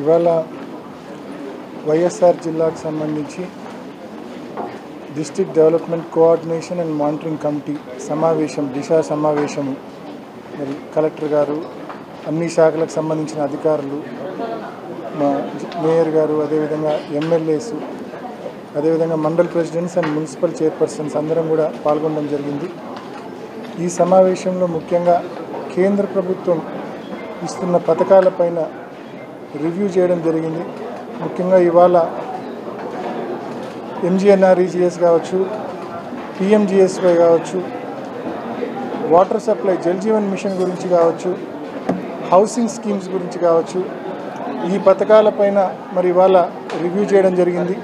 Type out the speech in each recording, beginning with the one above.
ఇవాళ వైఎస్ఆర్ జిల్లాకు సంబంధించి district development coordination and monitoring committee సమావేశం దిశా సమావేశం మరి కలెక్టర్ గారు అన్ని శాఖలకు సంబంధించిన అధికారులు మా మేయర్ గారు అదేవిధంగా ఎమ్మెల్యేస్ అదేవిధంగా mandal presidents and municipal chairpersons అందరం కూడా పాల్గొనడం జరిగింది. ఈ సమావేశంలో ముఖ్యంగా కేంద్ర ప్రభుత్వం ఇస్తున్న పథకాలపైన రివ్యూ చేయడం జరిగింది. ముఖ్యంగా ఇవాళ ఎంజీఎన్ఆర్ఈజీఎస్ కావచ్చు, పిఎంజిఎస్వై కావచ్చు, water supply Jal Jeevan mission గురించి కావచ్చు, హౌసింగ్ స్కీమ్స్ గురించి కావచ్చు, ఈ పథకాలపైన మరి ఇవాళ రివ్యూ చేయడం జరిగింది.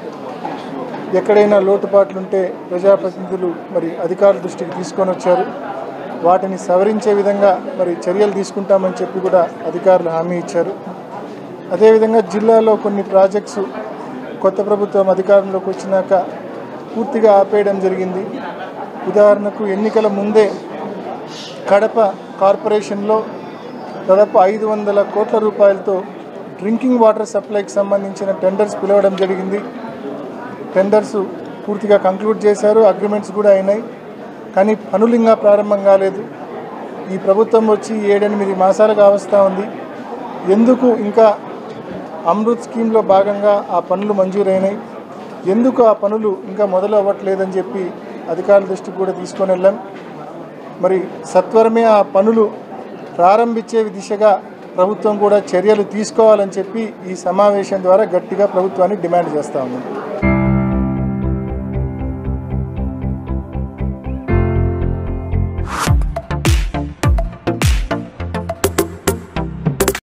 ఎక్కడైనా లోటుపాట్లుంటే ప్రజాప్రతినిధులు మరి అధికారుల దృష్టికి తీసుకొని వచ్చారు. వాటిని సవరించే విధంగా మరి చర్యలు తీసుకుంటామని చెప్పి కూడా అధికారులు హామీ ఇచ్చారు. అదేవిధంగా జిల్లాలో కొన్ని ప్రాజెక్ట్స్ కొత్త ప్రభుత్వం అధికారంలోకి వచ్చినాక పూర్తిగా ఆపేయడం జరిగింది. ఉదాహరణకు ఎన్నికల ముందే కడప కార్పొరేషన్లో దాదాపు 500 కోట్ల రూపాయలతో డ్రింకింగ్ వాటర్ సప్లైకి సంబంధించిన టెండర్స్ పిలవడం జరిగింది. టెండర్స్ పూర్తిగా కంక్లూడ్ చేశారు, అగ్రిమెంట్స్ కూడా అయినాయి. కానీ పనులు ఇంకా ప్రారంభం కాలేదు. ఈ ప్రభుత్వం వచ్చి 7-8 మాసాలుగా వస్తూ ఉంది. ఎందుకు ఇంకా అమృత్ స్కీమ్లో భాగంగా ఆ పనులు మంజూరైనాయి, ఎందుకు ఆ పనులు ఇంకా మొదలు అవ్వట్లేదని చెప్పి అధికారుల దృష్టికి కూడా తీసుకొని వెళ్ళాం. మరి సత్వరమే ఆ పనులు ప్రారంభించే దిశగా ప్రభుత్వం కూడా చర్యలు తీసుకోవాలని చెప్పి ఈ సమావేశం ద్వారా గట్టిగా ప్రభుత్వాన్ని డిమాండ్ చేస్తూ ఉన్నాం.